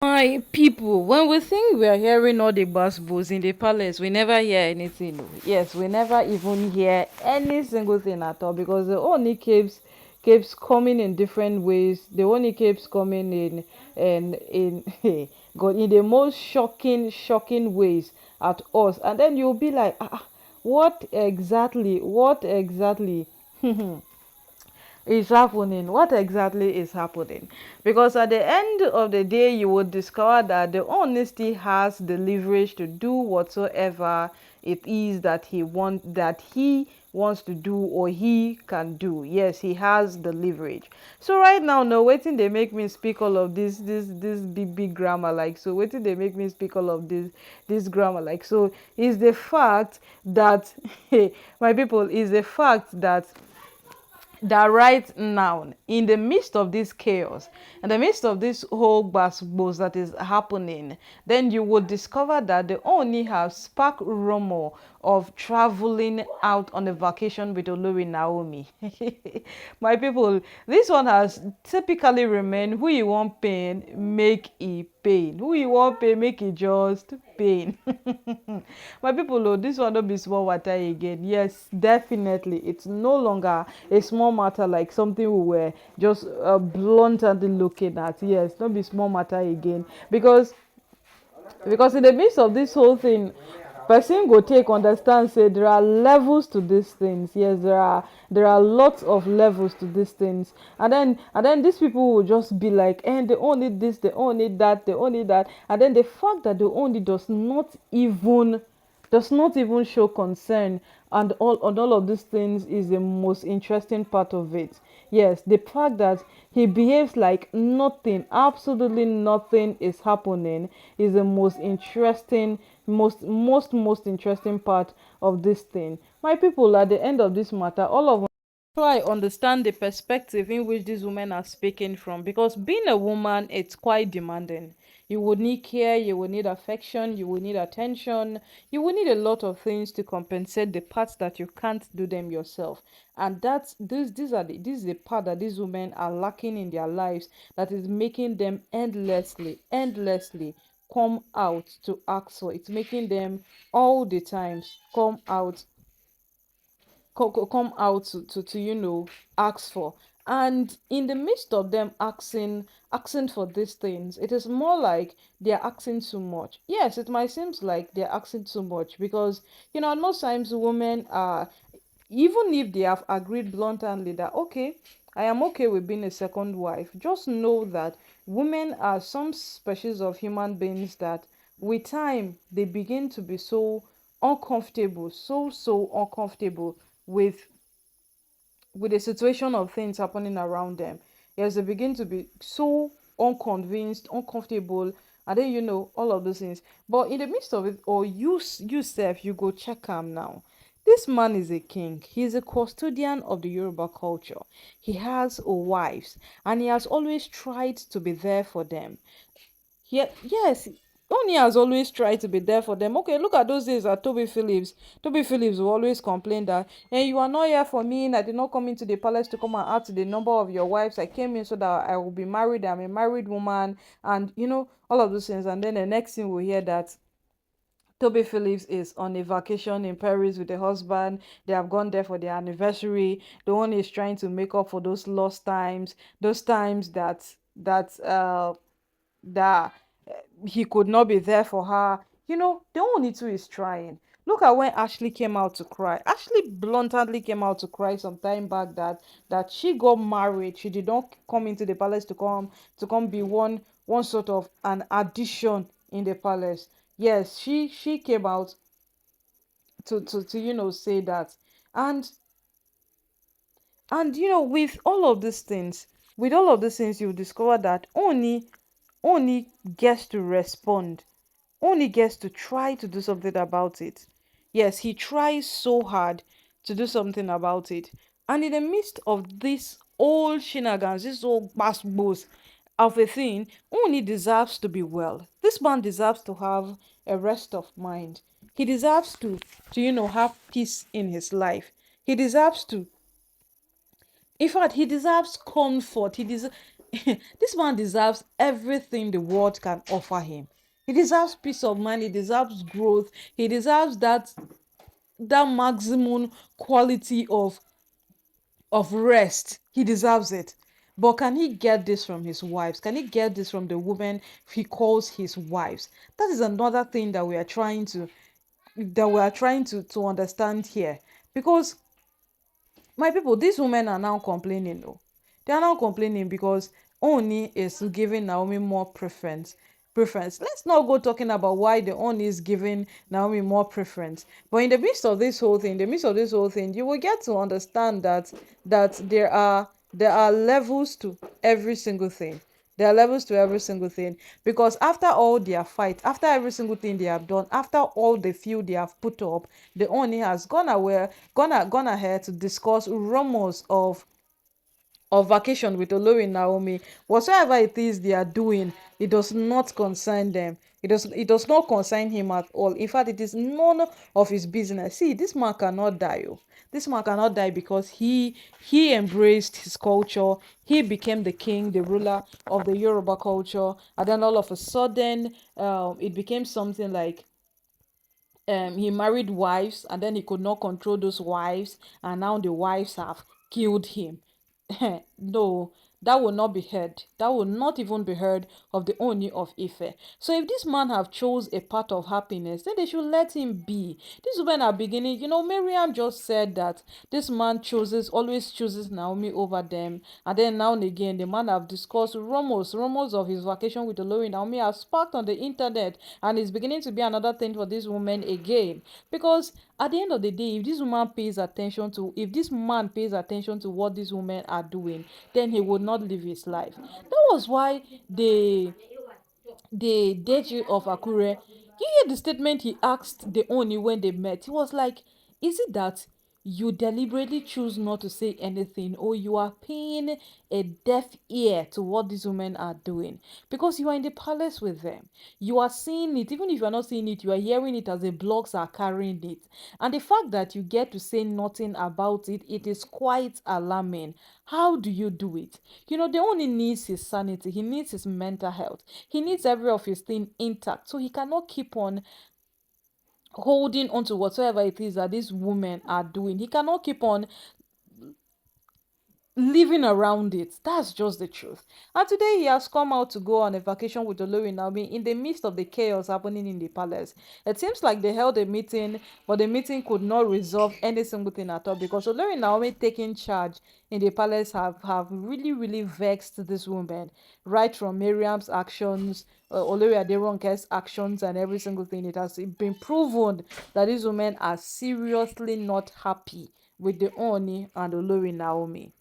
My people, when we think we are hearing all the gospels in the palace, we never hear anything. Oh. Yes, we never even hear any single thing at all because the only keeps coming in different ways. The only keeps coming in God in the most shocking ways at us, and then you'll be like, what exactly is happening? What exactly is happening? Because at the end of the day, you would discover that the honesty has the leverage to do whatsoever it is that he wants to do or he can do. Yes, he has the leverage. So right now, no waiting they make me speak all of this big grammar like so. Waiting they make me speak all of this grammar like so is the fact that my people is the fact that right now, in the midst of this chaos, in the midst of this whole gbas that is happening, then you will discover that they only have spark rumor of traveling out on a vacation with Olori Naomi. My people, this one has typically remained who you want pain, make it pain. Who you want pain, make it just pain. My people, oh, this one don't be small matter again. Yes, definitely, it's no longer a small matter like something we were just bluntly looking at. Yes, don't be small matter again because in the midst of this whole thing, person go take understand say there are levels to these things. Yes, there are lots of levels to these things, and then these people will just be like, and they only this, they only that, they only that, and then the fact that they only does not even show concern and all of these things is the most interesting part of it. Yes, the fact that he behaves like nothing, absolutely nothing is happening is the most interesting, most interesting part of this thing. My people, at the end of this matter, all of try understand the perspective in which these women are speaking from, because being a woman, it's quite demanding. You would need care, you would need affection, you would need attention, you would need a lot of things to compensate the parts that you can't do them yourself. And that's this is the part that these women are lacking in their lives, that is making them endlessly come out to ask for. It's making them all the times come out to ask for. And in the midst of them asking for these things, it is more like they're asking too much. Yes, it might seem like they're asking too much because at most times women are, even if they have agreed bluntly that okay, I am okay with being a second wife, just know that women are some species of human beings that with time they begin to be so uncomfortable, so uncomfortable with the situation of things happening around them. Yes, they begin to be so unconvinced, uncomfortable, and then all of those things. But in the midst of it, or yourself, you go check him now. This man is a king. He is a custodian of the Yoruba culture. He has wives, and he has always tried to be there for them. Yes, Oni has always tried to be there for them. Okay, look at those days that Toby Phillips. Toby Phillips will always complain that, and you are not here for me. And I did not come into the palace to come and add to the number of your wives. I came in so that I will be married. I'm a married woman, and all of those things. And then the next thing we hear that Toby Phillips is on a vacation in Paris with the husband. They have gone there for their anniversary. The one is trying to make up for those lost times, those times that he could not be there for her. The only two is trying. Look at when Ashley came out to cry. Ashley bluntly came out to cry some time back that she got married. She did not come into the palace to come be one sort of an addition in the palace. Yes, she came out to say that. And with all of these things, you discover that only gets to respond, only gets to try to do something about it. Yes, he tries so hard to do something about it. And in the midst of this old shenanigans, this old bass of a thing, only deserves to be well. This man deserves to have a rest of mind. He deserves to have peace in his life. He deserves to, in fact, he deserves comfort. This man deserves everything the world can offer him. He deserves peace of mind, he deserves growth, he deserves that maximum quality of rest. He deserves it. But can he get this from his wives? Can he get this from the women he calls his wives? That is another thing that we are trying to understand here. Because my people, these women are now complaining though. They are now complaining because Oni is giving Naomi more preference. Let's not go talking about why the Oni is giving Naomi more preference. But in the midst of this whole thing, you will get to understand that there are levels to every single thing. There are levels to every single thing, because after all their fight, after every single thing they have done, after all the feud they have put up, the Oni has gone ahead to discuss rumors of vacation with Olori Naomi. Whatsoever it is they are doing, it does not concern them. It does not concern him at all. In fact, it is none of his business. See, this man cannot die. Oh. This man cannot die because he embraced his culture. He became the king, the ruler of the Yoruba culture, and then all of a sudden, it became something like he married wives, and then he could not control those wives, and now the wives have killed him. No, that will not be heard. That will not even be heard of the Oni of Ife. So if this man have chose a path of happiness, then they should let him be. These women are beginning, Miriam just said that this man always chooses Naomi over them. And then now and again, the man have discussed rumors of his vacation with Olori Naomi have sparked on the internet, and it's beginning to be another thing for this woman again. Because at the end of the day, if this man pays attention to what these women are doing, then he would not live his life. That was why the Deji of Akure, you hear the statement he asked the Oni when they met. He was like, is it that you deliberately choose not to say anything, or you are paying a deaf ear to what these women are doing? Because you are in the palace with them. You are seeing it. Even if you are not seeing it, you are hearing it as the blogs are carrying it. And the fact that you get to say nothing about it, it is quite alarming. How do you do it? The only needs his sanity. He needs his mental health. He needs every of his thing intact. So he cannot keep on holding on to whatever it is that these women are doing. He cannot keep on living around it. That's just the truth. And today he has come out to go on a vacation with Olori Naomi in the midst of the chaos happening in the palace. It seems like they held a meeting, but the meeting could not resolve any single thing at all, because Olori Naomi taking charge in the palace have really, really vexed this woman. Right from Miriam's actions, Olori Aderonke's actions, and every single thing. It has been proven that these women are seriously not happy with the Oni and Olori Naomi.